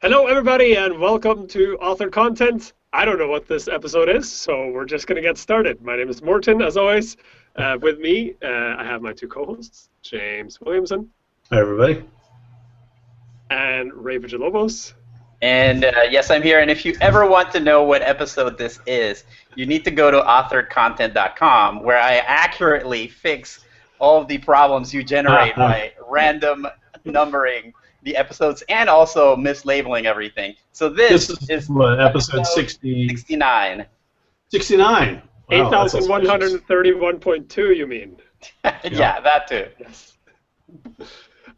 Hello, everybody, and welcome to Author Content. I don't know what this episode is, so we're just going to get started. My name is Morten, as always. With me, I have my two co-hosts, James Williamson Hi, everybody. and Ray Vigilobos. And yes, I'm here. And if you ever want to know what episode this is, you need to go to authoredcontent.com, where I accurately fix all of the problems you generate by random numbering the episodes and also mislabeling everything. So this is what, episode 69. 69. Wow, 8,131.2, you mean? Yeah, that too. Yes.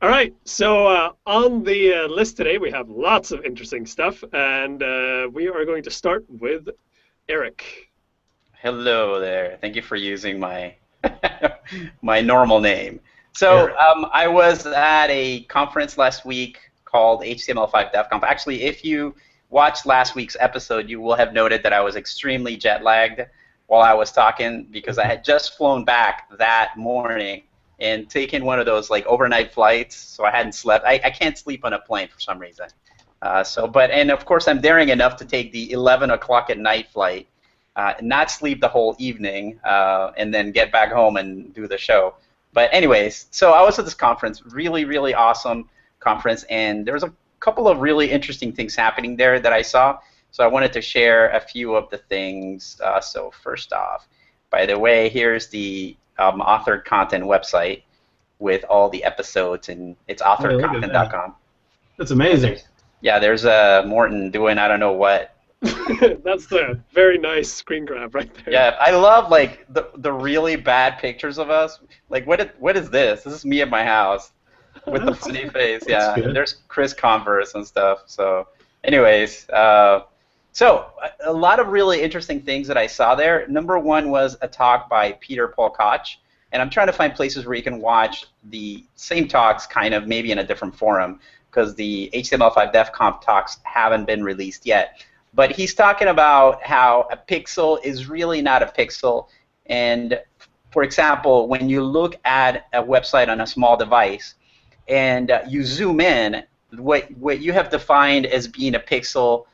All right, so on the list today, we have lots of interesting stuff, and we are going to start with Eric. Hello there. Thank you for using my my normal name. So I was at a conference last week called HTML5 DevConf. Actually, if you watched last week's episode, you will have noted that I was extremely jet lagged while I was talking because I had just flown back that morning and taken one of those like overnight flights, so I hadn't slept. I can't sleep on a plane for some reason. And of course I'm daring enough to take the 11 o'clock at night flight, not sleep the whole evening, and then get back home and do the show. But anyways, so I was at this conference, really, really awesome conference, and there was a couple of really interesting things happening there that I saw. So I wanted to share a few of the things. So first off, by the way, here's the authored content website with all the episodes, and it's authoredcontent.com. That's amazing. Yeah, there's Morten doing I don't know what. That's the very nice screen grab right there. Yeah, I love like the really bad pictures of us. Like what is this? This is me at my house with the funny face. Yeah, there's Chris Converse and stuff. So, anyways, so a lot of really interesting things that I saw there. Number one was a talk by Peter Paul Koch, and I'm trying to find places where you can watch the same talks kind of maybe in a different forum because the HTML5 DevConf talks haven't been released yet. But he's talking about how a pixel is really not a pixel. And for example, when you look at a website on a small device and you zoom in, what you have defined as being a pixel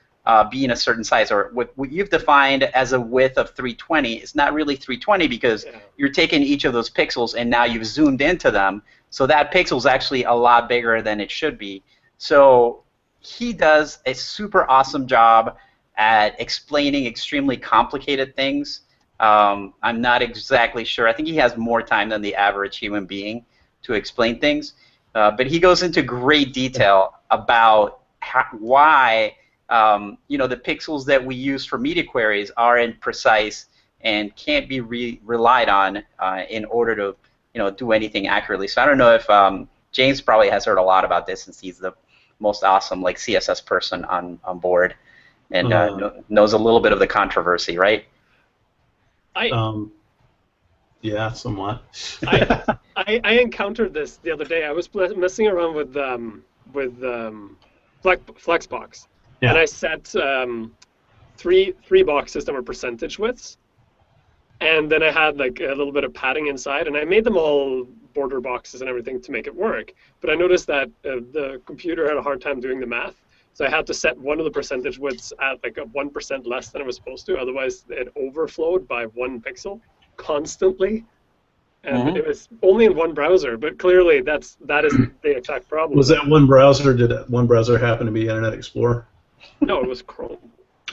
being a certain size, or what you've defined as a width of 320 is not really 320 because you're taking each of those pixels and now you've zoomed into them. So that pixel is actually a lot bigger than it should be. So he does a super awesome job at explaining extremely complicated things. I'm not exactly sure. I think he has more time than the average human being to explain things. But he goes into great detail about why the pixels that we use for media queries aren't precise and can't be relied on in order to do anything accurately. So I don't know if James probably has heard a lot about this since he's the most awesome like CSS person on board. And knows a little bit of the controversy, right? Yeah, somewhat. I encountered this the other day. I was messing around with Flexbox, and I set three boxes that were percentage widths, and then I had like a little bit of padding inside, and I made them all border boxes and everything to make it work. But I noticed that the computer had a hard time doing the math. So I had to set one of the percentage widths at like a 1% less than it was supposed to. Otherwise, it overflowed by 1 pixel constantly. And it was only in one browser, but clearly that is the exact problem. Was that one browser? Did that one browser happen to be Internet Explorer? No, it was Chrome.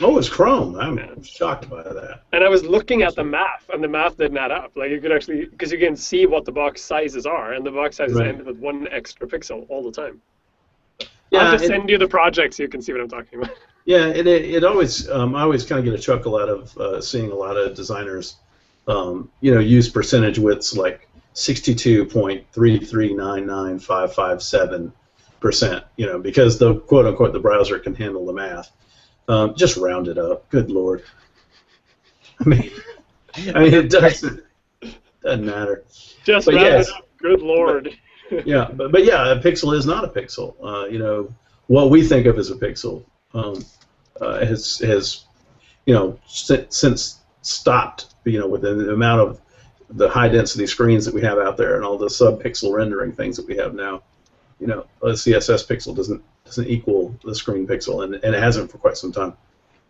Oh, it was Chrome. I'm shocked by that. And I was looking at the math, and the math didn't add up. Like you could actually, because you can see what the box sizes are, and the box sizes end with 1 extra pixel all the time. Yeah, I'll just send you the project so you can see what I'm talking about. Yeah, it always I always kind of get a chuckle out of seeing a lot of designers, use percentage widths like 62.3399557%, because the quote unquote the browser can handle the math. Just round it up. Good Lord. I mean it doesn't matter. Just round it up. Good Lord. But yeah, a pixel is not a pixel. What we think of as a pixel has since stopped. With the amount of the high density screens that we have out there and all the sub-pixel rendering things that we have now. A CSS pixel doesn't equal the screen pixel, and it hasn't for quite some time.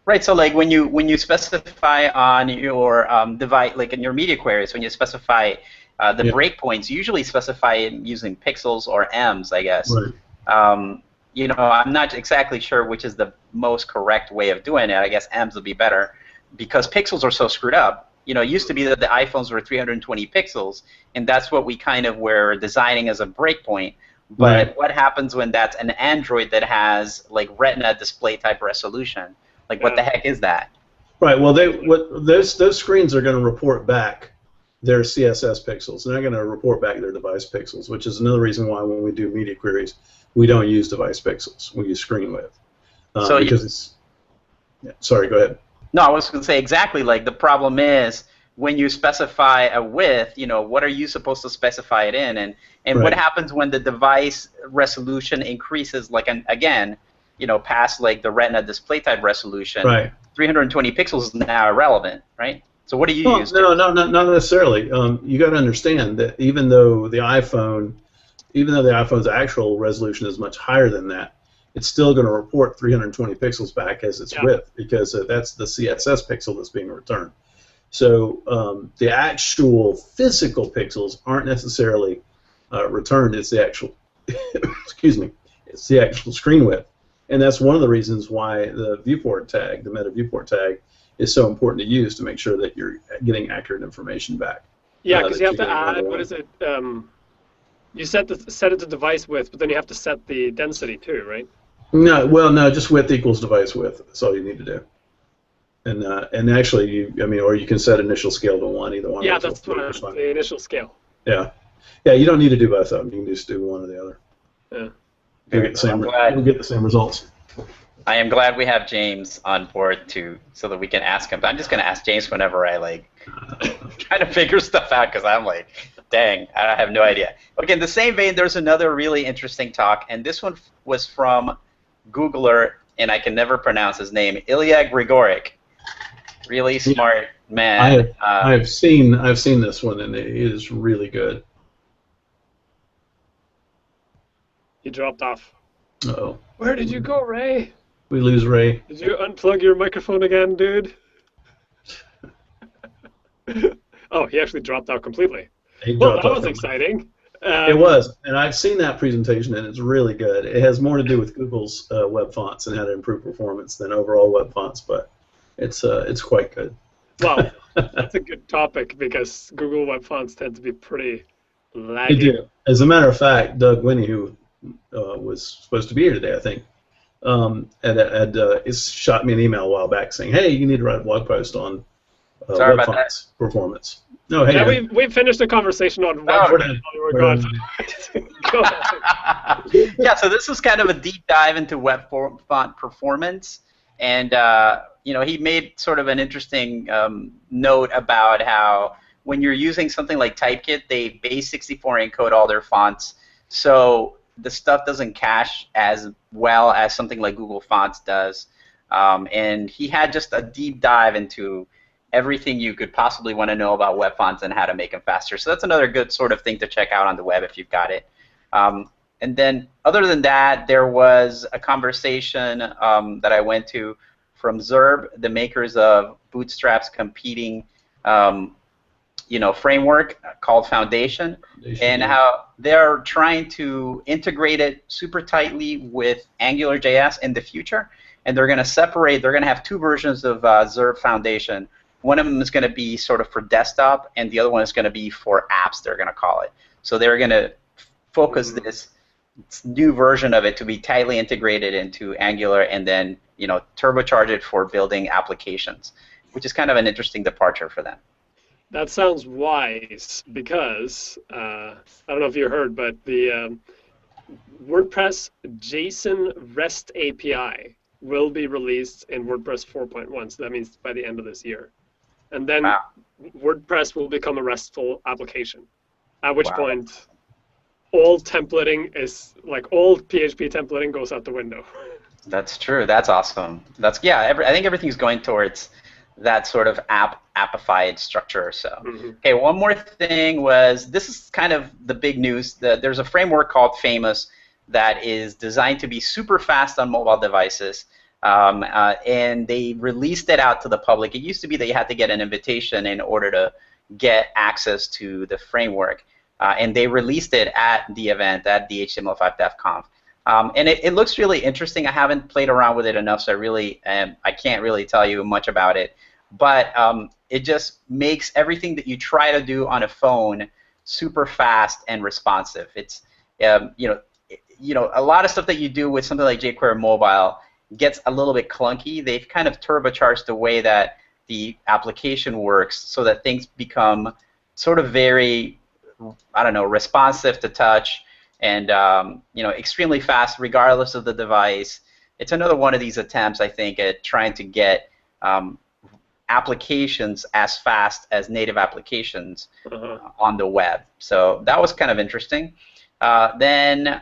Right. So like when you specify on your device, like in your media queries, when you specify the breakpoints, you usually specify it using pixels or ems, I guess. Right. You know, I'm not exactly sure which is the most correct way of doing it. I guess ems would be better because pixels are so screwed up. You know, it used to be that the iPhones were 320 pixels, and that's what we kind of were designing as a breakpoint. But what happens when that's an Android that has like Retina display type resolution? Like, what the heck is that? Right. Well, those screens are going to report back their CSS pixels. They're not going to report back their device pixels, which is another reason why when we do media queries, we don't use device pixels. We use screen width. Because it's. Yeah, sorry. Go ahead. No, I was going to say exactly. Like the problem is when you specify a width, you know, what are you supposed to specify it in, and what happens when the device resolution increases? Like again, you know, past like the Retina display type resolution, 320 pixels is now irrelevant, right? So what do you use? No, not necessarily. You got to understand that even though the iPhone's actual resolution is much higher than that, it's still going to report 320 pixels back as its width because that's the CSS pixel that's being returned. So the actual physical pixels aren't necessarily returned. It's the actual, excuse me, it's the actual screen width. And that's one of the reasons why the viewport tag, the meta viewport tag, is so important to use to make sure that you're getting accurate information back. Yeah, because you have to add, what is it? You set it to device width, but then you have to set the density too, right? No, just width equals device width. That's all you need to do. And actually, or you can set initial scale to 1, either one. Yeah, that's the initial scale. Yeah, you don't need to do both of them. You can just do one or the other. Yeah. You'll get the same results. I am glad we have James on board so that we can ask him. I'm just going to ask James whenever I like trying to figure stuff out because I'm like, dang, I have no idea. Okay, in the same vein, there's another really interesting talk, and this one was from Googler, and I can never pronounce his name, Ilya Grigorik. Really smart man. I've seen this one, and it is really good. He dropped off. Uh-oh. Where did you go, Ray? We lose Ray. Did you unplug your microphone again, dude? Oh, he actually dropped out completely. Well, that was exciting. It was, and I've seen that presentation, and it's really good. It has more to do with Google's web fonts and how to improve performance than overall web fonts, but it's quite good. Well, that's a good topic because Google web fonts tend to be pretty laggy. They do. As a matter of fact, Doug Winnie, who was supposed to be here today, I think, had shot me an email a while back saying, "Hey, you need to write a blog post on web fonts performance." No, hey. Yeah, we finished the conversation on web fonts. Yeah, so this was kind of a deep dive into web font performance, and he made sort of an interesting note about how when you're using something like Typekit, they base64 encode all their fonts, so the stuff doesn't cache as well as something like Google Fonts does. And he had just a deep dive into everything you could possibly want to know about web fonts and how to make them faster. So that's another good sort of thing to check out on the web if you've got it. And then other than that, there was a conversation that I went to from Zurb, the makers of Bootstrap's competing framework called Foundation, and how they're trying to integrate it super tightly with AngularJS in the future. And they're going to have two versions of Zurb Foundation. One of them is going to be sort of for desktop, and the other one is going to be for apps, they're going to call it. So they're going to focus this new version of it to be tightly integrated into Angular and then turbocharge it for building applications, which is kind of an interesting departure for them. That sounds wise because, I don't know if you heard, but the WordPress JSON REST API will be released in WordPress 4.1, so that means by the end of this year. And then WordPress will become a RESTful application, at which point all templating is, all PHP templating goes out the window. That's true. That's awesome. I think everything's going towards that sort of appified structure. So, okay, one more thing was, this is kind of the big news. There's a framework called Famous that is designed to be super fast on mobile devices. And they released it out to the public. It used to be that you had to get an invitation in order to get access to the framework. And they released it at the event, at the HTML5 DevConf. And it looks really interesting. I haven't played around with it enough, so I can't really tell you much about it. But it just makes everything that you try to do on a phone super fast and responsive. It's a lot of stuff that you do with something like jQuery Mobile gets a little bit clunky. They've kind of turbocharged the way that the application works so that things become sort of very, I don't know, responsive to touch and extremely fast regardless of the device. It's another one of these attempts, I think, at trying to get applications as fast as native applications on the web. So that was kind of interesting. Then,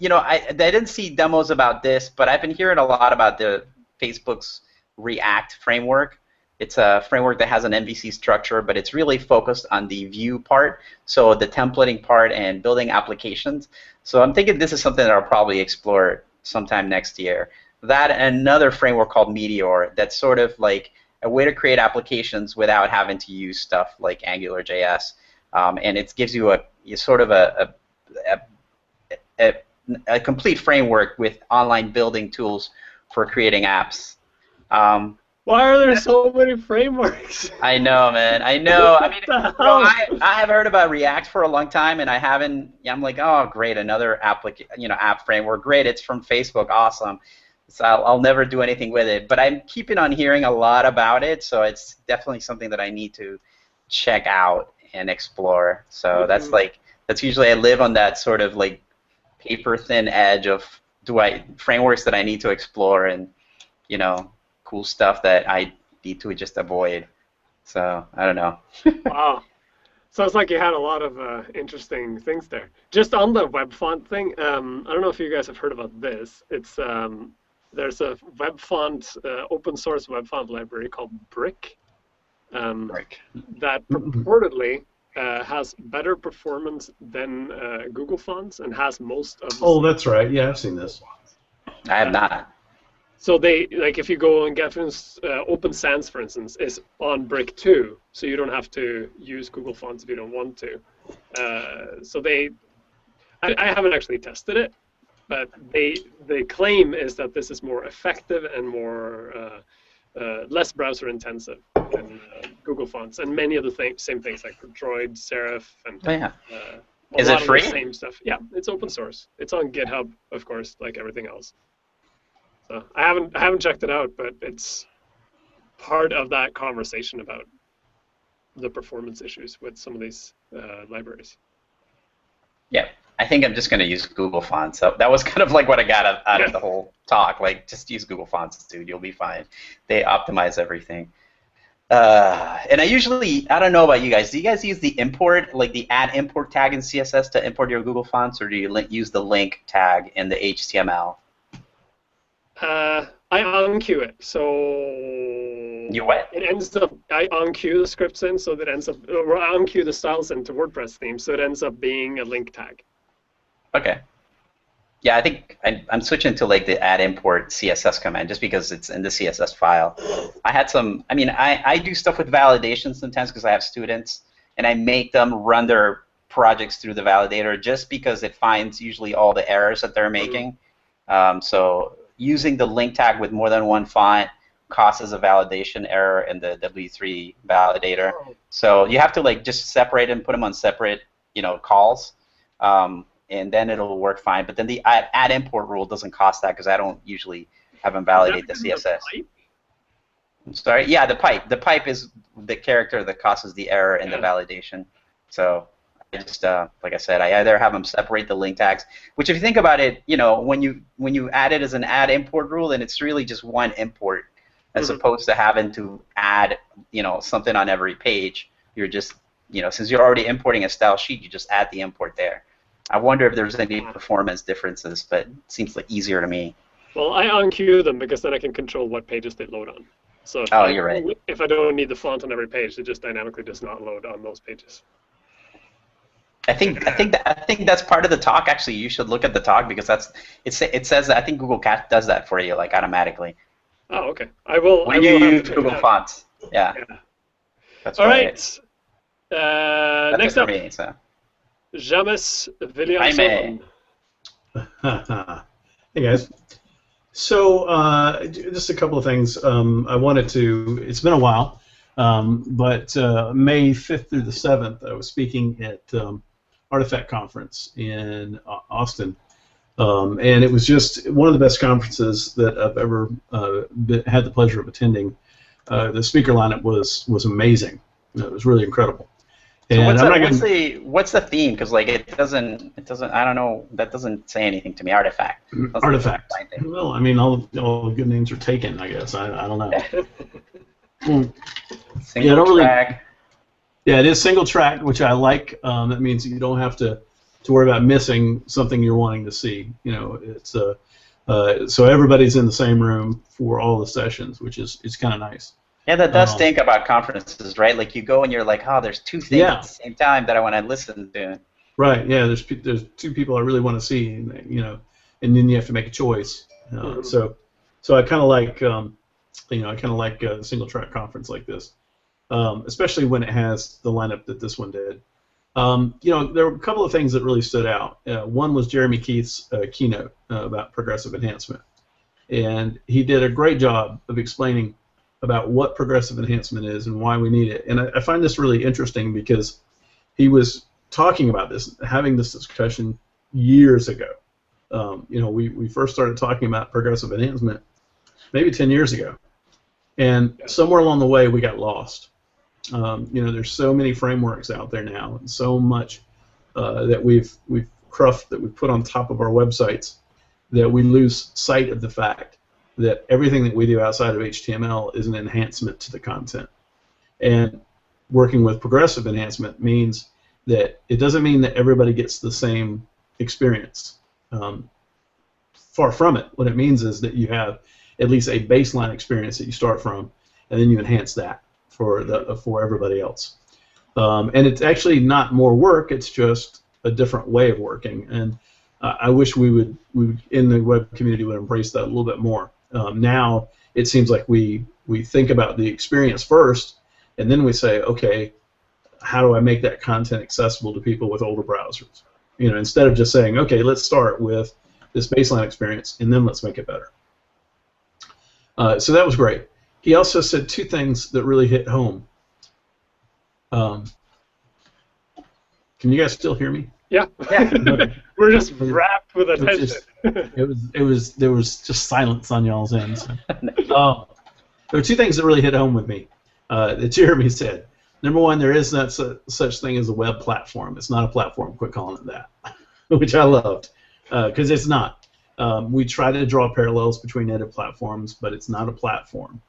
I didn't see demos about this, but I've been hearing a lot about the Facebook's React framework. It's a framework that has an MVC structure, but it's really focused on the view part, so the templating part and building applications. So I'm thinking this is something that I'll probably explore sometime next year. That and another framework called Meteor that's sort of like a way to create applications without having to use stuff like AngularJS. And it gives you a complete framework with online building tools for creating apps. Why are there so many frameworks? I know, man. I know. I mean, I have heard about React for a long time, and I haven't. I'm like, oh, great, another app framework. Great, it's from Facebook. Awesome. So I'll never do anything with it. But I'm keeping on hearing a lot about it, so it's definitely something that I need to check out and explore. So that's usually I live on that sort of like paper thin edge of frameworks that I need to explore and cool stuff that I need to just avoid. So I don't know. Wow. Sounds like you had a lot of interesting things there. Just on the web font thing, I don't know if you guys have heard about this. It's there's a web font, open source web font library called Brick. That purportedly has better performance than Google Fonts and has most of. Oh, that's right. Yeah, I've seen this. I have not. So they if you go and get Open Sans, for instance, is on Brick too, so you don't have to use Google Fonts if you don't want to. So I haven't actually tested it, but the claim is that this is more effective and more less browser intensive than Google Fonts, and many of the same things like Droid, Serif, and is it free? The same stuff. Yeah, it's open source. It's on GitHub, of course, like everything else. So I haven't checked it out, but it's part of that conversation about the performance issues with some of these libraries. Yeah, I think I'm just going to use Google Fonts. So that was kind of like what I got out of the whole talk. Like, just use Google Fonts, dude. You'll be fine. They optimize everything. And I don't know about you guys. Do you guys use the import, like the add import tag in CSS to import your Google Fonts, or do you use the link tag in the HTML? I unqueue it, so you what? It ends up I unqueue the scripts in, so that ends up or I unqueue the styles into WordPress themes, so it ends up being a link tag. Okay. Yeah, I think I'm switching to like the add import CSS command just because it's in the CSS file. I do stuff with validation sometimes because I have students, and I make them run their projects through the validator just because it finds usually all the errors that they're making. So using the link tag with more than one font causes a validation error in the W3 validator. So you have to like just separate and put them on separate, calls, and then it'll work fine. But then the add import rule doesn't cost that because I don't usually have them validate the CSS. I'm sorry. Yeah, the pipe. The pipe is the character that causes the error in the validation. So I just, like I said, I either have them separate the link tags, which if you think about it, when you add it as an add import rule, then it's really just one import, as opposed to having to add, something on every page. You're just, since you're already importing a style sheet, you just add the import there. I wonder if there's any performance differences, but it seems like easier to me. Well, I unqueue them because then I can control what pages they load on. So you're right. If I don't need the font on every page, it just dynamically does not load on those pages. I think that's part of the talk. Actually, you should look at the talk because it says that I think Google Cat does that for you like automatically. Oh, okay. I will. When you use Google Fonts, yeah. That's all right. That's next it for up, me, so. James Williamson. Hey guys. So just a couple of things. I wanted to. It's been a while, but May 5th through the 7th, I was speaking at Artifact Conference in Austin. And it was just one of the best conferences that I've ever had the pleasure of attending. The speaker lineup was amazing. It was really incredible. And so what's the theme? Because like it doesn't I don't know, that doesn't say anything to me. Artifact. Artifact. Well, I mean all the good names are taken, I guess. I don't know. Single track. Yeah, it is single track, which I like. That means you don't have to worry about missing something you're wanting to see. You know, it's so everybody's in the same room for all the sessions, which is kind of nice. Yeah, that does stink about conferences, right? Like you go and you're like, oh, there's two things at the same time that I want to listen to. Right. Yeah. There's two people I really want to see, and, you know, and then you have to make a choice. So I kind of like a single track conference like this, especially when it has the lineup that this one did. You know, there were a couple of things that really stood out. One was Jeremy Keith's keynote about progressive enhancement, and he did a great job of explaining about what progressive enhancement is and why we need it. And I find this really interesting because he was talking about this, having this discussion years ago. You know, we first started talking about progressive enhancement maybe 10 years ago, and somewhere along the way we got lost. You know, there's so many frameworks out there now, and so much that we've cruft, that we've put on top of our websites, that we lose sight of the fact that everything that we do outside of HTML is an enhancement to the content. And working with progressive enhancement means that it doesn't mean that everybody gets the same experience. Far from it. What it means is that you have at least a baseline experience that you start from, and then you enhance that for everybody else. And it's actually not more work, it's just a different way of working. And I wish we would in the web community would embrace that a little bit more. Now it seems like we think about the experience first, and then we say, okay, how do I make that content accessible to people with older browsers? You know, instead of just saying, okay, let's start with this baseline experience, and then let's make it better. So that was great. He also said two things that really hit home. Can you guys still hear me? Yeah. Okay. We're just wrapped with attention. There was just silence on y'all's end. So. There were two things that really hit home with me that Jeremy said. Number one, there is not such thing as a web platform. It's not a platform. Quit calling it that, which I loved, because it's not. We try to draw parallels between native platforms, but it's not a platform.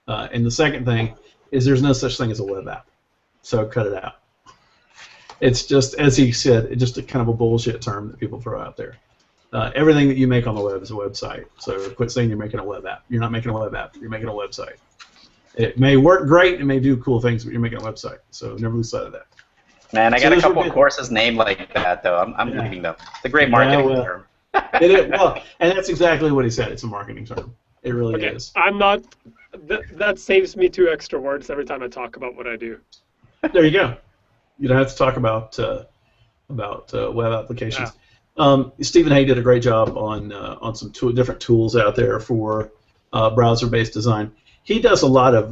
And the second thing is there's no such thing as a web app. So cut it out. It's just, as he said, it's just a kind of a bullshit term that people throw out there. Everything that you make on the web is a website. So quit saying you're making a web app. You're not making a web app. You're making a website. It may work great. It may do cool things, but you're making a website. So never lose sight of that. Man, I got a couple of courses named like that, though. I'm leaving them. It's a great marketing term. It is, well, and that's exactly what he said. It's a marketing term. It really is. I'm not. That saves me 2 extra words every time I talk about what I do. There you go. You don't have to talk about web applications. Yeah. Stephen Hay did a great job on some different tools out there for browser-based design. He does a lot of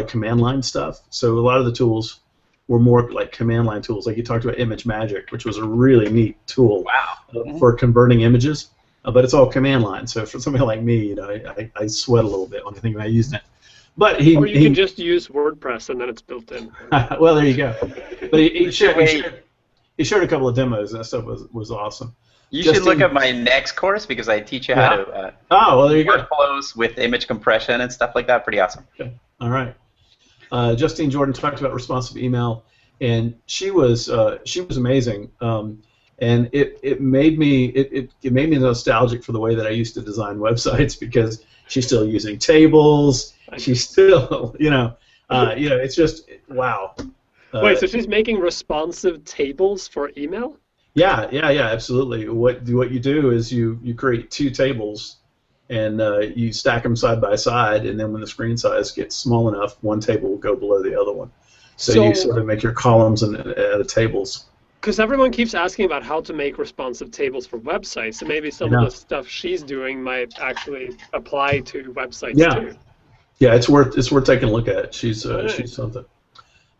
command line stuff. So a lot of the tools were more like command line tools. Like he talked about ImageMagick, which was a really neat tool for converting images. But it's all command line. So for somebody like me, you know, I sweat a little bit when I think about using it. But or you can just use WordPress and then it's built in. Well, there you go. But he showed a couple of demos and that stuff was awesome. You should look at my next course because I teach you how to there you workflows with image compression and stuff like that. Pretty awesome. Okay. All right. Justine Jordan talked about responsive email, and she was amazing. And it made me nostalgic for the way that I used to design websites because she's still using tables. She's still, it's just wow. Wait, so she's making responsive tables for email? Yeah, absolutely. What you do is you create two tables, and you stack them side by side, and then when the screen size gets small enough, one table will go below the other one. So you sort of make your columns and tables. Because everyone keeps asking about how to make responsive tables for websites, so maybe some of the stuff she's doing might actually apply to websites too. Yeah, it's worth taking a look at. She's something.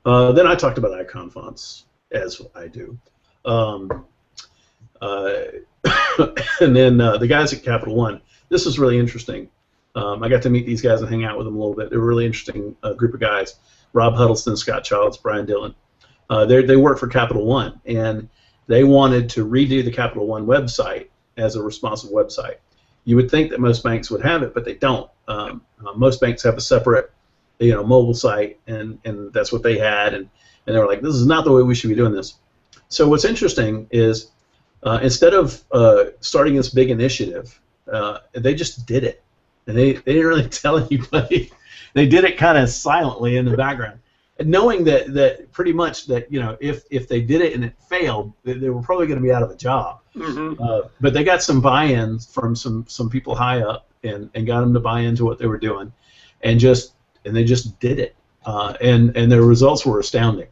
Then I talked about icon fonts, as I do. And then the guys at Capital One. This is really interesting. I got to meet these guys and hang out with them a little bit. They're a really interesting group of guys. Rob Huddleston, Scott Childs, Brian Dillon. They work for Capital One, and they wanted to redo the Capital One website as a responsive website. You would think that most banks would have it, but they don't. Most banks have a separate, mobile site, and that's what they had, and they were like, this is not the way we should be doing this. So what's interesting is instead of starting this big initiative, they just did it, and they didn't really tell anybody. They did it kind of silently in the background, and knowing that pretty much that if they did it and it failed, they were probably going to be out of a job. Mm-hmm. But they got some buy-in from some people high up, and got them to buy into what they were doing, and they just did it, and their results were astounding.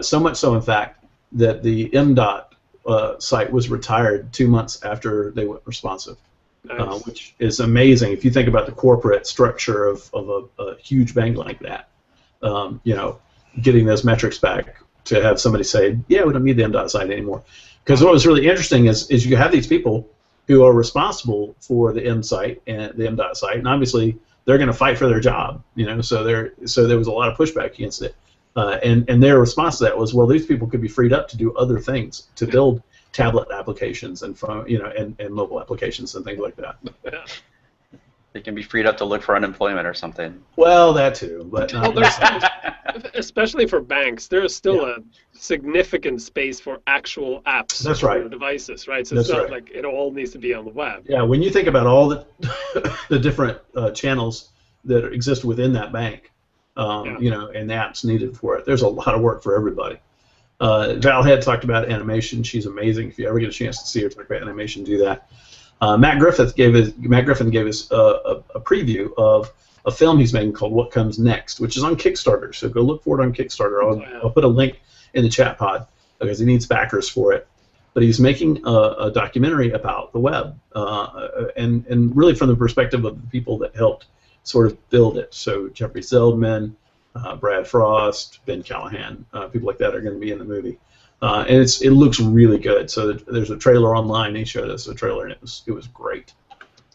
So much so, in fact, that the MDOT site was retired 2 months after they went responsive. Nice. Which is amazing if you think about the corporate structure of a huge bank like that. Getting those metrics back to have somebody say, yeah, we don't need the MDOT site anymore. Because what was really interesting is you have these people who are responsible for the M site and the MDOT site, and obviously they're going to fight for their job. So there was a lot of pushback against it, and their response to that was, well, these people could be freed up to do other things, to build tablet applications and and mobile applications and things like that. Yeah. They can be freed up to look for unemployment or something. Well, that too, but especially for banks, there is still a significant space for actual apps. That's for right. Devices, right? So it's not like it all needs to be on the web. Yeah, when you think about all the different channels that exist within that bank, and the apps needed for it, there's a lot of work for everybody. Val had talked about animation. She's amazing. If you ever get a chance to see her talk about animation, do that. Matt Griffin gave us a preview of a film he's making called What Comes Next, which is on Kickstarter. So go look for it on Kickstarter. I'll put a link in the chat pod because he needs backers for it. But he's making a documentary about the web, and really from the perspective of the people that helped sort of build it. So Jeffrey Zeldman, Brad Frost, Ben Callahan, people like that are going to be in the movie, and it looks really good. So there's a trailer online. He showed us a trailer, and it was great.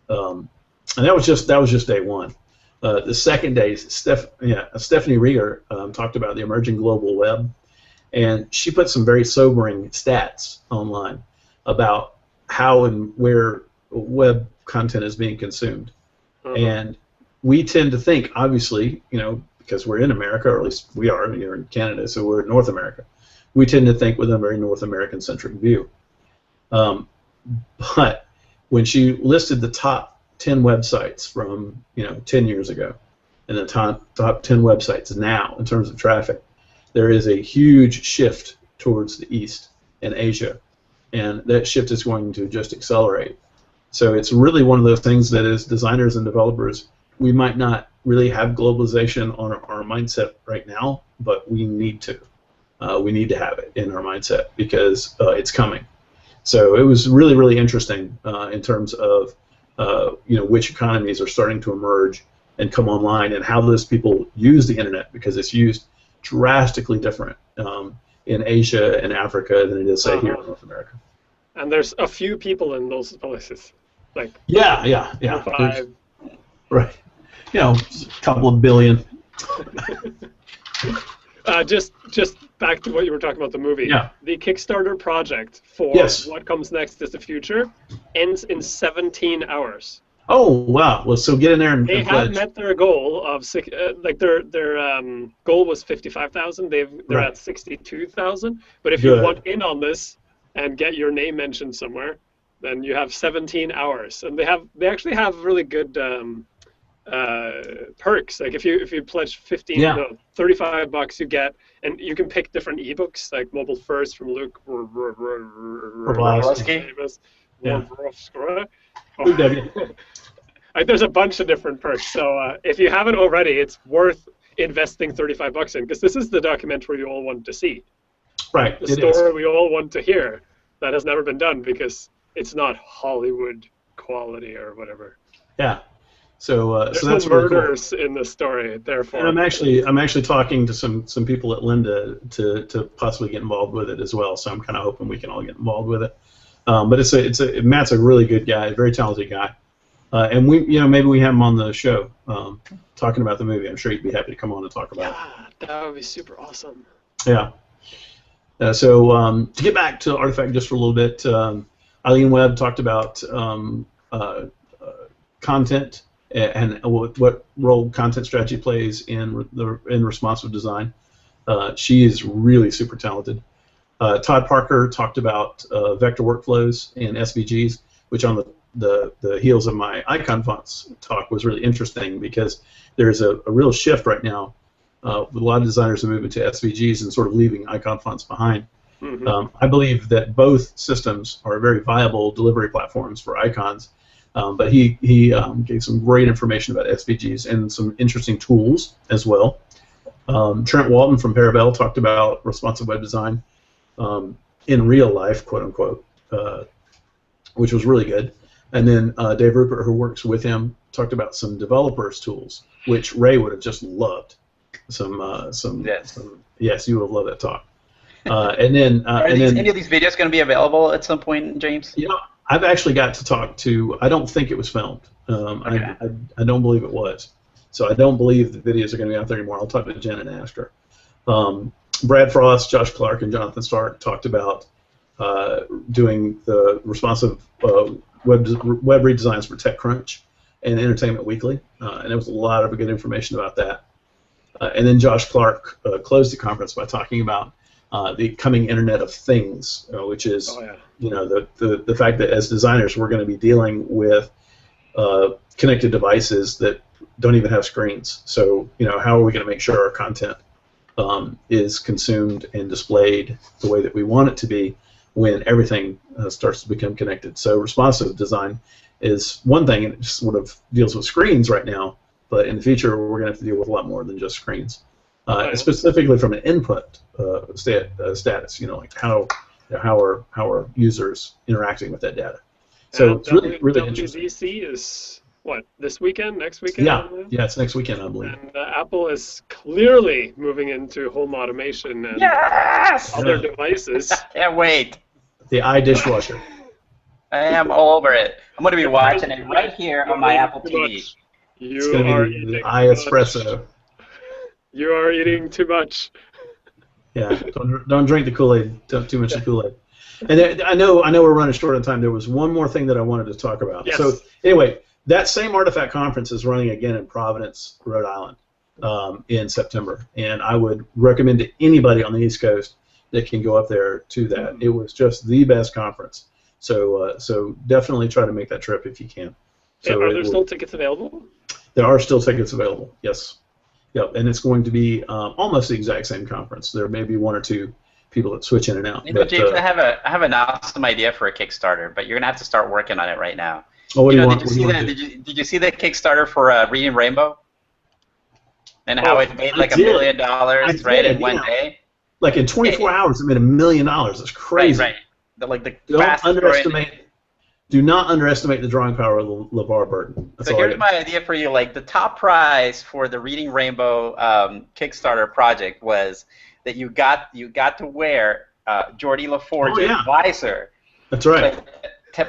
And that was just day one. The second day, Stephanie Rieger talked about the emerging global web, and she put some very sobering stats online about how and where web content is being consumed. And we tend to think, obviously, because we're in America, or at least we are, you're in Canada, so we're in North America. We tend to think with a very North American-centric view. But when she listed the top 10 websites from 10 years ago, and the top 10 websites now in terms of traffic, there is a huge shift towards the East and Asia, and that shift is going to just accelerate. So it's really one of those things that as designers and developers, we might not really have globalization on our mindset right now, but we need to. We need to have it in our mindset because it's coming. So it was really, really interesting in terms of which economies are starting to emerge and come online, and how those people use the internet, because it's used drastically different in Asia and Africa than it is, say, here in North America. And there's a few people in those places, like yeah. 5. Right. A couple of billion. Just back to what you were talking about, the movie. Yeah. The Kickstarter project for What Comes Next is the Future ends in 17 hours. Oh, wow. Well, so get in there and they have met their goal of their goal was 55,000. They're at 62,000. But if you want in on this and get your name mentioned somewhere, then you have 17 hours. And they actually have really good perks. Like if you pledge 35 bucks, you get, and you can pick different ebooks like Mobile First from Luke Wroblewski. Like there's a bunch of different perks. So if you haven't already, it's worth investing 35 bucks in, because this is the documentary we all want to see. Right. The story we all want to hear that has never been done because it's not Hollywood quality or whatever. Yeah. So there's so that's no really murders cool. in the story, therefore. And I'm actually talking to some people at Lynda to possibly get involved with it as well. So I'm kind of hoping we can all get involved with it. But Matt's a really good guy, a very talented guy, and maybe we have him on the show talking about the movie. I'm sure he'd be happy to come on and talk about it. That would be super awesome. Yeah. So to get back to Artifact just for a little bit, Eileen Webb talked about content and what role content strategy plays in responsive design. She is really super talented. Todd Parker talked about vector workflows and SVGs, which on the heels of my icon fonts talk was really interesting, because there's a real shift right now with a lot of designers moving to SVGs and sort of leaving icon fonts behind. Mm-hmm. I believe that both systems are very viable delivery platforms for icons, but he gave some great information about SVGs and some interesting tools as well. Trent Walton from Parabel talked about responsive web design in real life, quote unquote, which was really good. And then Dave Rupert, who works with him, talked about some developers tools, which Ray would have just loved. Yes, you would have loved that talk. And then any of these videos going to be available at some point, James? I've actually got to talk to. I don't think it was filmed. Okay. I don't believe it was. So I don't believe the videos are going to be out there anymore. I'll talk to Jen and ask her. Brad Frost, Josh Clark, and Jonathan Stark talked about doing the responsive web redesigns for TechCrunch and Entertainment Weekly, and there was a lot of good information about that. And then Josh Clark closed the conference by talking about the coming Internet of Things, which is the fact that as designers we're going to be dealing with connected devices that don't even have screens. So how are we going to make sure our content is consumed and displayed the way that we want it to be when everything starts to become connected? So responsive design is one thing, and it just sort of deals with screens right now, but in the future we're going to have to deal with a lot more than just screens. Specifically from an input status, like how are users interacting with that data. So it's really interesting. WWDC is what, this weekend, next weekend? Yeah, it's next weekend, I believe. And Apple is clearly moving into home automation and other devices. Can't wait. The iDishwasher. I am all over it. I'm going to be watching it right here on my Apple TV. It's going to be the iEspresso. You are eating too much. Yeah, don't drink the Kool-Aid. Don't too much of the Kool-Aid. And I know we're running short on time. There was one more thing that I wanted to talk about. Yes. So anyway, that same Artifact conference is running again in Providence, Rhode Island, in September, and I would recommend to anybody on the East Coast that can go up there to that. It was just the best conference. So definitely try to make that trip if you can. So are there still tickets available? There are still tickets available. Yes. Yep, and it's going to be almost the exact same conference. There may be one or two people that switch in and out. James, I have an awesome idea for a Kickstarter, but you're gonna have to start working on it right now. Oh, what do you want? Did you see the Kickstarter for Reading Rainbow? And how it made like $1 million, right, in one day? Like in 24 hours, it made $1 million. That's crazy. Right. Do not underestimate the drawing power of LeVar Burton. So here's my idea for you. Like the top prize for the Reading Rainbow Kickstarter project was that you got to wear Geordie LaForge's visor. That's right.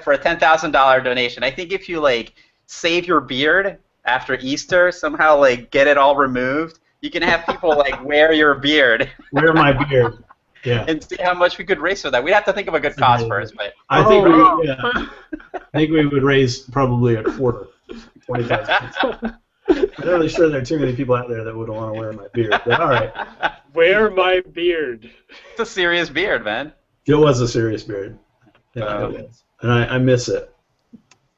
For a $10,000 donation. I think if you save your beard after Easter, somehow get it all removed, you can have people wear your beard. Wear my beard. Yeah. And see how much we could raise for that. We'd have to think of a good cause first, but I think we would raise probably a quarter, 25 cents. I'm not really sure there are too many people out there that would want to wear my beard, but all right. Wear my beard. It's a serious beard, man. It was a serious beard. Yeah, it was. And I miss it.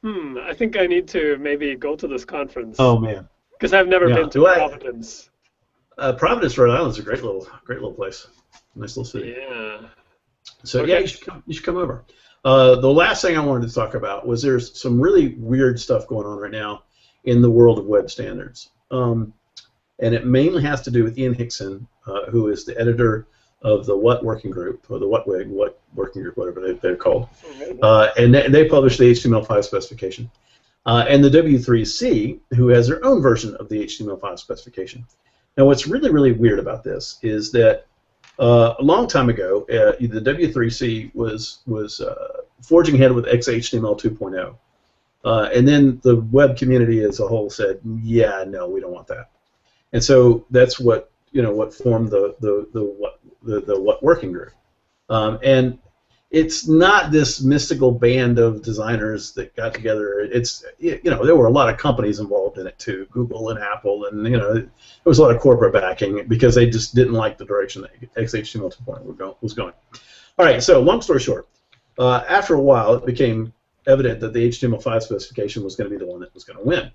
I think I need to maybe go to this conference. Oh man, Because I've never been to Providence. Providence, Rhode Island is a great little place. Nice little city. Yeah. So okay. Yeah, you should come over. The last thing I wanted to talk about was there's some really weird stuff going on right now in the world of web standards. And it mainly has to do with Ian Hickson, who is the editor of the What Working Group, or the What Working Group, whatever they're called. And they published the HTML5 specification. And the W3C, who has their own version of the HTML5 specification. Now, what's really, really weird about this is that a long time ago, the W3C was forging ahead with XHTML 2.0. And then the web community as a whole said, yeah, no, we don't want that. And so that's what formed the What Working Group. And it's not this mystical band of designers that got together. It's there were a lot of companies involved in it too, Google and Apple, and there was a lot of corporate backing because they just didn't like the direction that XHTML 2.0 was going. All right, so long story short, after a while it became evident that the HTML5 specification was going to be the one that was going to win.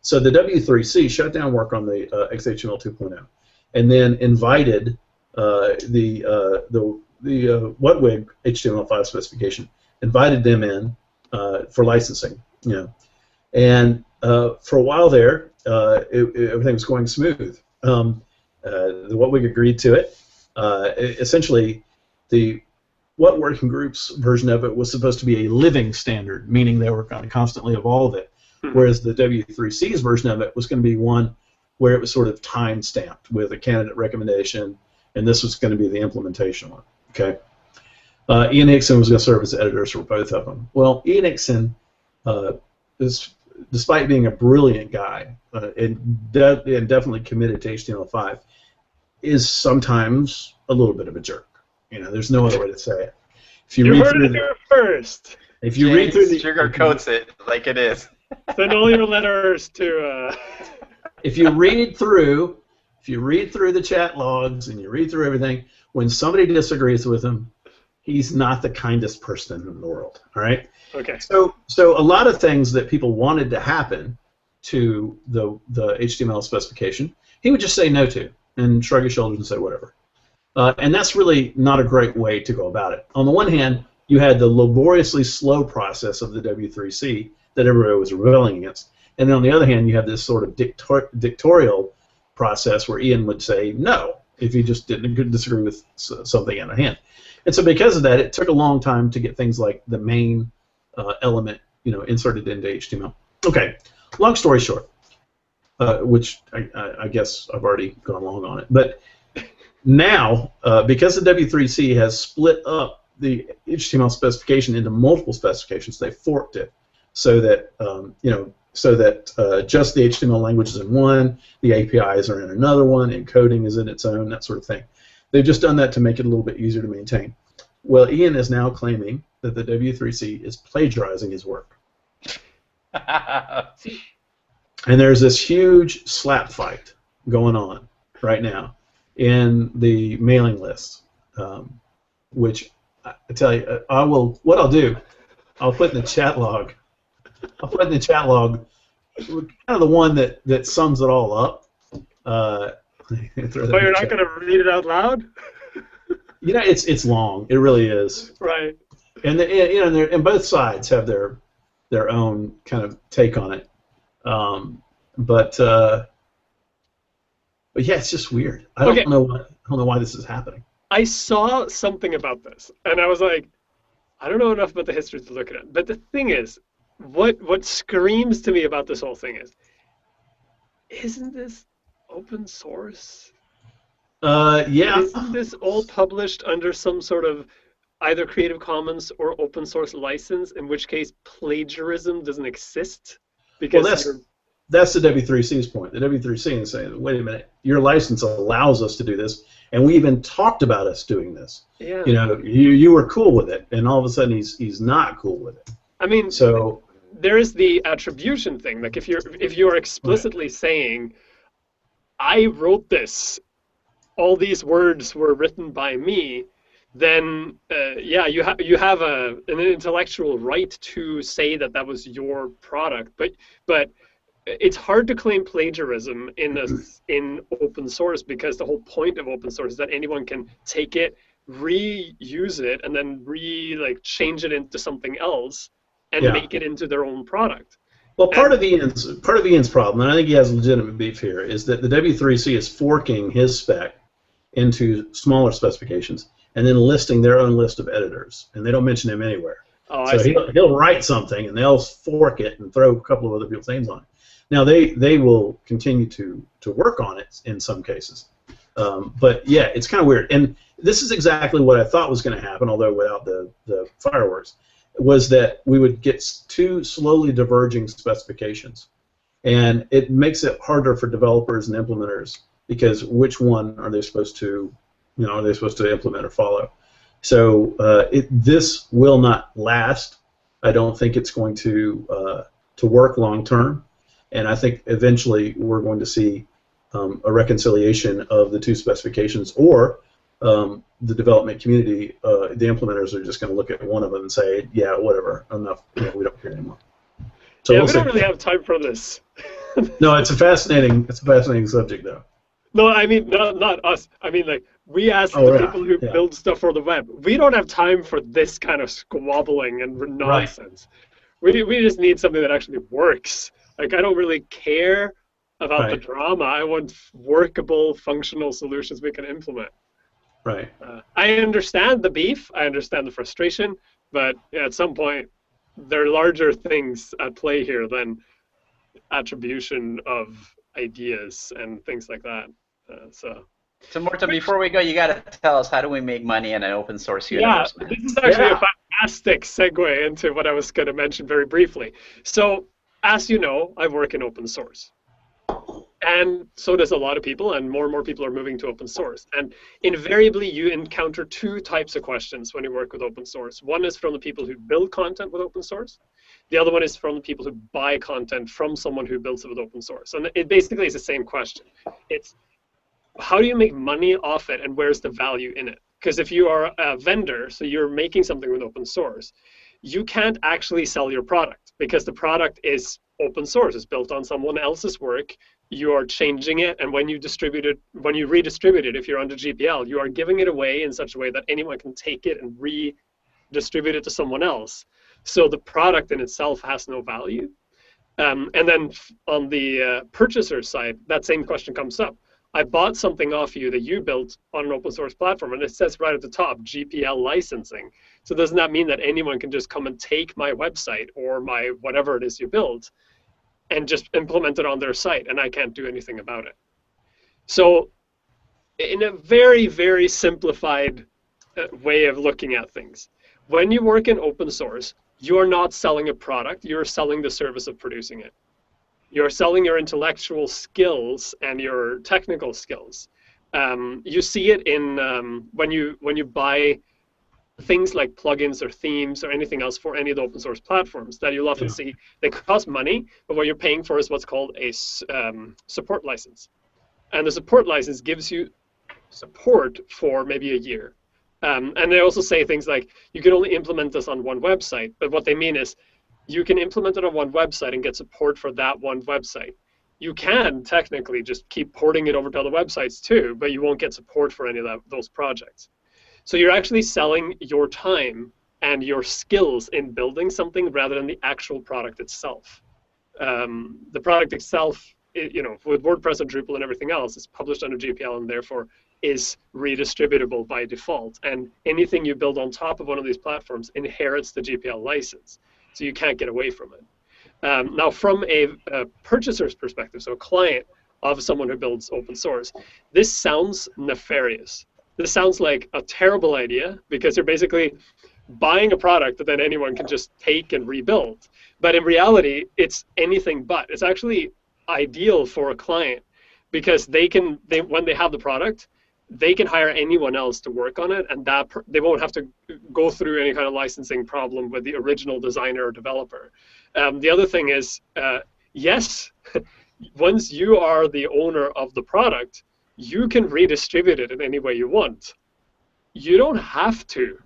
So the W3C shut down work on the XHTML 2.0 and then invited the WhatWig HTML5 specification, invited them in for licensing, and for a while there, everything was going smooth. The WhatWig agreed to it. Essentially, the What Working Group's version of it was supposed to be a living standard, meaning they were going to constantly evolve it, whereas the W3C's version of it was going to be one where it was sort of time-stamped with a candidate recommendation, and this was going to be the implementation one. Okay. Ian Hickson was going to serve as editors for both of them. Well, Ian Hickson, despite being a brilliant guy and definitely committed to HTML5, is sometimes a little bit of a jerk. There's no other way to say it. If you heard it here first. If you read through the sugarcoats it like it is. Send all your letters to. If you read through the chat logs and you read through everything, when somebody disagrees with him, he's not the kindest person in the world. All right. Okay. So a lot of things that people wanted to happen to the HTML specification, he would just say no to and shrug his shoulders and say whatever. And that's really not a great way to go about it. On the one hand, you had the laboriously slow process of the W3C that everybody was rebelling against, and then on the other hand, you have this sort of dictatorial process where Ian would say no if he just didn't disagree with something in hand. And so because of that, it took a long time to get things like the main element, inserted into HTML. Okay, long story short, which I guess I've already gone long on it, but now, because the W3C has split up the HTML specification into multiple specifications, they forked it so that just the HTML language is in one, the APIs are in another one, encoding is in its own, that sort of thing. They've just done that to make it a little bit easier to maintain. Well, Ian is now claiming that the W3C is plagiarizing his work. And there's this huge slap fight going on right now in the mailing list, which I tell you, what I'll do, I'll put in the chat log. I'll put in the chat log kind of the one that sums it all up. But you're not going to read it out loud? It's long. It really is. Right. And and both sides have their own kind of take on it. But yeah, it's just weird. I don't know why this is happening. I saw something about this, and I was like, I don't know enough about the history to look at it. But the thing is, what screams to me about this whole thing is, isn't this open source? Yeah. Isn't this all published under some sort of either Creative Commons or open source license, in which case plagiarism doesn't exist? Because that's the W3C's point. The W3C is saying, wait a minute, your license allows us to do this, and we even talked about us doing this. Yeah. You were cool with it, and all of a sudden he's not cool with it. I mean, so there is the attribution thing. Like if you're explicitly saying, I wrote this, all these words were written by me, then yeah, you have an intellectual right to say that was your product. But it's hard to claim plagiarism in open source, because the whole point of open source is that anyone can take it, reuse it, and then change it into something else and make it into their own product. Well, part of Ian's problem, and I think he has legitimate beef here, is that the W3C is forking his spec into smaller specifications and then listing their own list of editors, and they don't mention him anywhere. Oh, so he'll write something and they'll fork it and throw a couple of other people's names on it. Now they will continue to work on it in some cases, but yeah, it's kind of weird. And this is exactly what I thought was going to happen, although without the fireworks, was that we would get two slowly diverging specifications, and it makes it harder for developers and implementers, because which one are they supposed to, implement or follow? So this will not last. I don't think it's going to work long term, and I think eventually we're going to see a reconciliation of the two specifications, or the development community, the implementers are just going to look at one of them and say, yeah, whatever, enough, we don't care anymore. So yeah, we don't really have time for this. No, it's a fascinating subject, though. No, I mean not us. I mean, we ask the people who build stuff for the web. We don't have time for this kind of squabbling and nonsense. Right. We just need something that actually works. I don't really care about the drama. I want workable, functional solutions we can implement. Right. I understand the beef. I understand the frustration. But at some point, there are larger things at play here than attribution of ideas and things like that. So Morten, before we go, you got to tell us, how do we make money in an open source universe? Yeah, this is actually a fantastic segue into what I was going to mention very briefly. So, as you know, I work in open source. And so does a lot of people, and more people are moving to open source. And invariably, you encounter two types of questions when you work with open source. One is from the people who build content with open source. The other one is from the people who buy content from someone who builds it with open source. And it basically is the same question. It's, how do you make money off it, and where's the value in it? Because if you are a vendor, so you're making something with open source, you can't actually sell your product, because the product is open source. It's built on someone else's work. You are changing it, and when you redistribute it, if you're under GPL, you are giving it away in such a way that anyone can take it and redistribute it to someone else. So the product in itself has no value. And then on the purchaser side, that same question comes up. I bought something off you that you built on an open source platform, and it says right at the top, GPL licensing. So doesn't that mean that anyone can just come and take my website or my whatever it is you build and just implement it on their site, and I can't do anything about it? So in a very, very simplified way of looking at things, when you work in open source, you are not selling a product, you're selling the service of producing it. You're selling your intellectual skills and your technical skills. You see it in when you buy things like plugins or themes or anything else for any of the open source platforms, that you'll often see they cost money, but what you're paying for is what's called a support license. And the support license gives you support for maybe a year. And they also say things like, you can only implement this on one website, but what they mean is, you can implement it on one website and get support for that one website. You can technically just keep porting it over to other websites too, but you won't get support for any of those projects. So you're actually selling your time and your skills in building something rather than the actual product itself. The product itself, with WordPress and Drupal and everything else, is published under GPL and therefore is redistributable by default. And anything you build on top of one of these platforms inherits the GPL license. So you can't get away from it. Now, from a purchaser's perspective, so a client of someone who builds open source, this sounds nefarious. This sounds like a terrible idea, because you're basically buying a product that then anyone can just take and rebuild. But in reality, it's anything but. It's actually ideal for a client, because when they have the product, they can hire anyone else to work on it, and they won't have to go through any kind of licensing problem with the original designer or developer. The other thing is, yes, once you are the owner of the product, you can redistribute it in any way you want. you don't have to.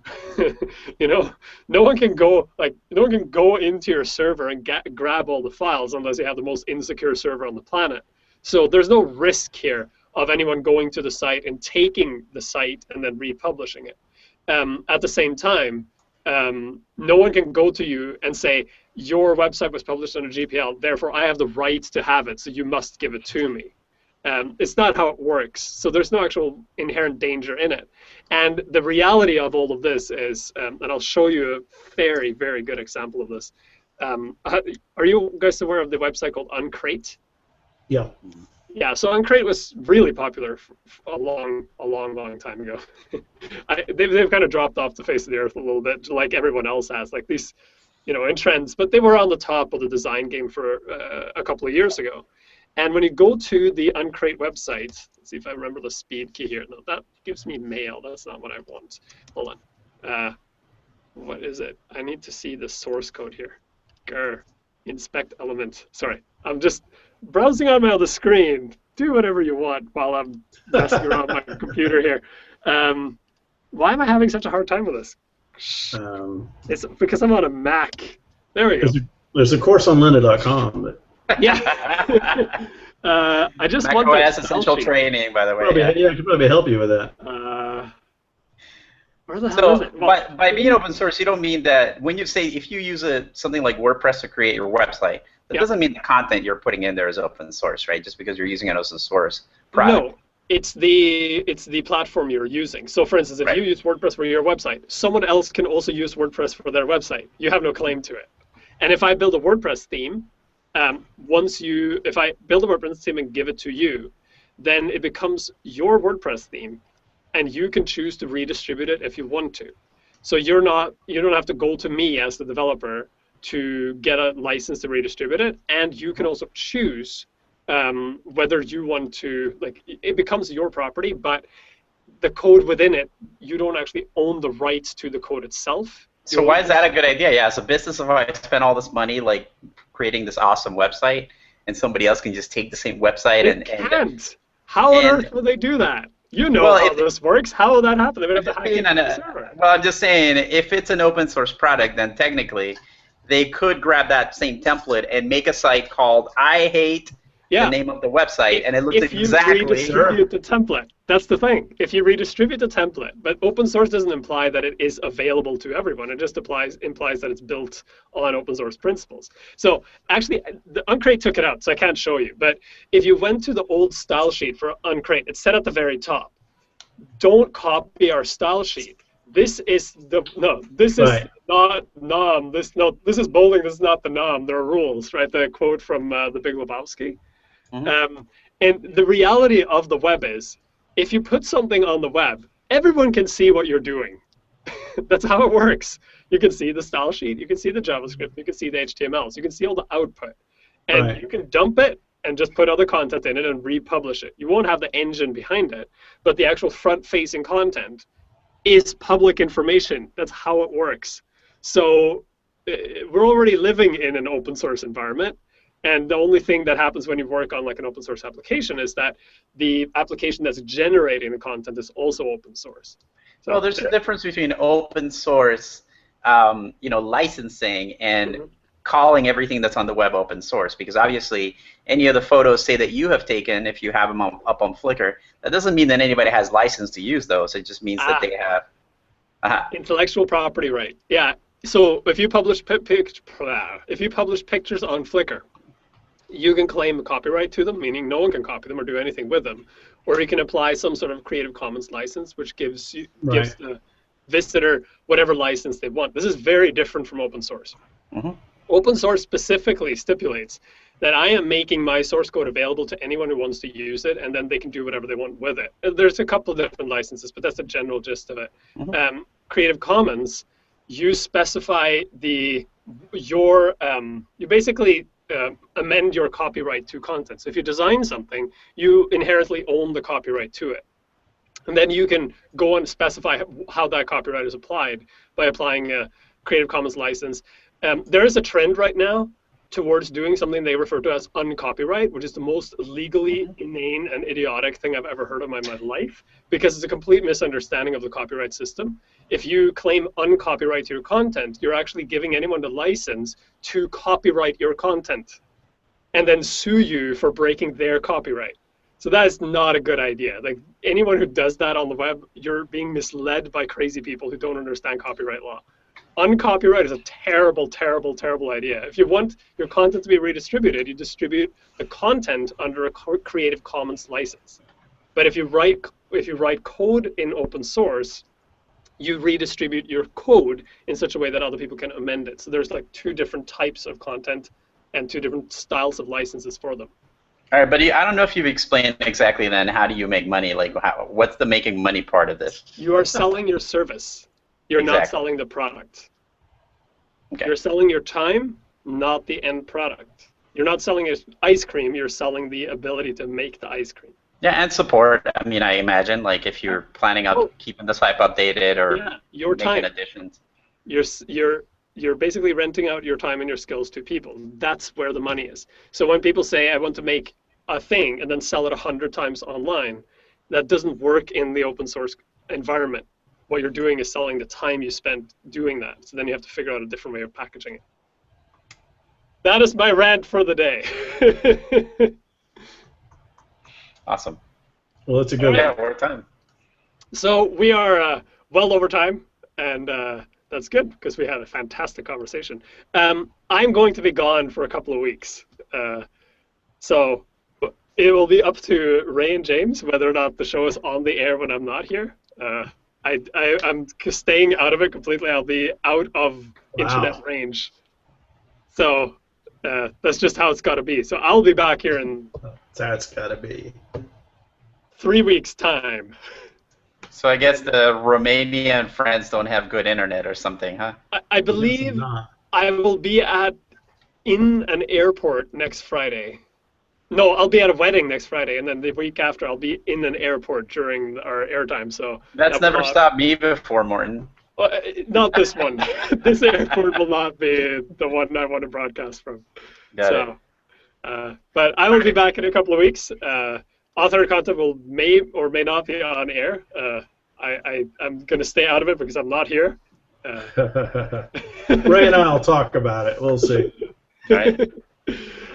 You know, no one can go into your server and grab all the files unless you have the most insecure server on the planet. So there's no risk here of anyone going to the site and taking the site and then republishing it. At the same time, no one can go to you and say, your website was published under GPL, therefore I have the right to have it, so you must give it to me. It's not how it works. So there's no actual inherent danger in it. And the reality of all of this is, and I'll show you a very, very good example of this. Are you guys aware of the website called Uncrate? Yeah. Yeah, so Uncrate was really popular a long time ago. They've kind of dropped off the face of the earth a little bit, like everyone else has, like these, you know, in trends. But they were on the top of the design game for a couple of years ago. And when you go to the Uncrate website, let's see if I remember the speed key here. No, that gives me mail. That's not what I want. Hold on. What is it? I need to see the source code here. Grr. Inspect element. Sorry, I'm just browsing on my other screen. Do whatever you want while I'm messing around my computer here. Why am I having such a hard time with this? It's because I'm on a Mac. There we go. There's a course on lynda.com. But... Yeah. I just Mac want OS essential training, by the way. Probably, yeah, I could probably help you with that. Where the hell is it? Well, by being open source, you don't mean that when you say if you use something like WordPress to create your website, that doesn't mean the content you're putting in there is open source, right? Just because you're using an open source product. No, it's the platform you're using. So, for instance, if you use WordPress for your website, someone else can also use WordPress for their website. You have no claim to it. And if I build a WordPress theme, if I build a WordPress theme and give it to you, then it becomes your WordPress theme, and you can choose to redistribute it if you want to. So you don't have to go to me as the developer to get a license to redistribute it, and you can also choose whether you want to, like, it becomes your property, but the code within it, you don't actually own the rights to the code itself. So why is that a good idea? Yeah, as a business, if I spend all this money like creating this awesome website, and somebody else can just take the same website and how on earth will they do that? You know how this works. How will that happen? They would have to hack into the server. Well, I'm just saying, if it's an open source product, then technically they could grab that same template and make a site called I Hate the name of the website, and it looks exactly... If you redistribute the template, that's the thing. If you redistribute the template, but open source doesn't imply that it is available to everyone. It just implies that it's built on open source principles. So actually, the Uncrate took it out, so I can't show you. But if you went to the old style sheet for Uncrate, it's set at the very top. Don't copy our style sheet. This is this is not nom. This is bowling. This is not the nom. There are rules, right? The quote from The Big Lebowski. Mm-hmm. And the reality of the web is, if you put something on the web, everyone can see what you're doing. That's how it works. You can see the style sheet, you can see the JavaScript, you can see the HTMLs, you can see all the output. And you can dump it and just put other content in it and republish it. You won't have the engine behind it, but the actual front-facing content is public information. That's how it works. So we're already living in an open source environment. And the only thing that happens when you work on like an open source application is that the application that's generating the content is also open source. So, well, there's a difference between open source, licensing and calling everything that's on the web open source. Because obviously, any of the photos, say that you have taken, if you have them up on Flickr, that doesn't mean that anybody has license to use those. It just means that they have intellectual property right. Yeah. So if you publish pictures on Flickr, you can claim copyright to them, meaning no one can copy them or do anything with them, or you can apply some sort of Creative Commons license, which gives the visitor whatever license they want. This is very different from open source. Mm-hmm. Open source specifically stipulates that I am making my source code available to anyone who wants to use it, and then they can do whatever they want with it. There's a couple of different licenses, but that's the general gist of it. Mm-hmm. Creative Commons, you specify you basically amend your copyright to content. So if you design something, you inherently own the copyright to it. And then you can go and specify how that copyright is applied by applying a Creative Commons license. There is a trend right now towards doing something they refer to as uncopyright, which is the most legally inane and idiotic thing I've ever heard of in my life, because it's a complete misunderstanding of the copyright system. If you claim uncopyright to your content, you're actually giving anyone the license to copyright your content and then sue you for breaking their copyright. So that is not a good idea. Like, anyone who does that on the web, you're being misled by crazy people who don't understand copyright law. Uncopyright is a terrible, terrible, terrible idea. If you want your content to be redistributed, you distribute the content under a Creative Commons license. But if you write code in open source, you redistribute your code in such a way that other people can amend it. So there's like 2 different types of content and 2 different styles of licenses for them. All right, but I don't know if you've explained exactly then how do you make money? Like, what's the making money part of this? You are selling your service. You're not selling the product. Okay. You're selling your time, not the end product. You're not selling ice cream. You're selling the ability to make the ice cream. Yeah, and support. I mean, I imagine, like, if you're planning on keeping the site updated or your making time. additions. You're basically renting out your time and your skills to people. That's where the money is. So when people say, I want to make a thing and then sell it 100 times online, that doesn't work in the open source environment. What you're doing is selling the time you spent doing that. So then you have to figure out a different way of packaging it. That is my rant for the day. Awesome. Well, it's a good one. Yeah, we're at time. So we are well over time, and that's good because we had a fantastic conversation. I'm going to be gone for a couple of weeks. So it will be up to Ray and James whether or not the show is on the air when I'm not here. I'm staying out of it completely. I'll be out of internet range. So that's just how it's got to be. So I'll be back here in... That's got to be 3 weeks' time. So I guess the Romanian friends don't have good internet or something, huh? I believe I will be in an airport next Friday. No, I'll be at a wedding next Friday, and then the week after I'll be in an airport during our airtime. So that's never stopped me before, Morten. Not this one. This airport will not be the one I want to broadcast from. Got it. But I will be back in a couple of weeks. Author content may or may not be on air. I'm going to stay out of it because I'm not here. Ray and I will talk about it. We'll see. All right.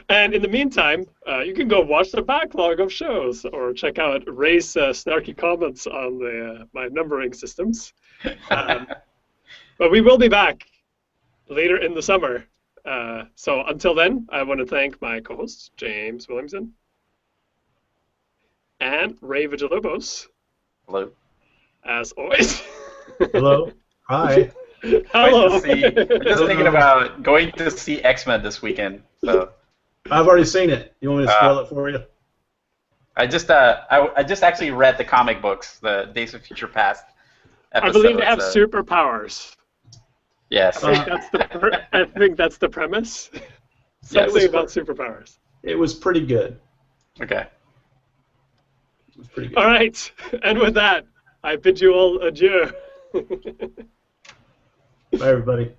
And in the meantime, you can go watch the backlog of shows or check out Ray's snarky comments on my numbering systems. But we will be back later in the summer. So until then, I want to thank my co-hosts, James Williamson and Ray Vigilobos. Hello. As always. Hello. Hi. Hello. We're just thinking about going to see X-Men this weekend. So. I've already seen it. You want me to spoil it for you? I just actually read the comic books, the Days of Future Past episode. I believe they have superpowers. Yes. I think that's the premise. Something about superpowers. It was pretty good. Okay. It was pretty good. All right. And with that, I bid you all adieu. Bye, everybody.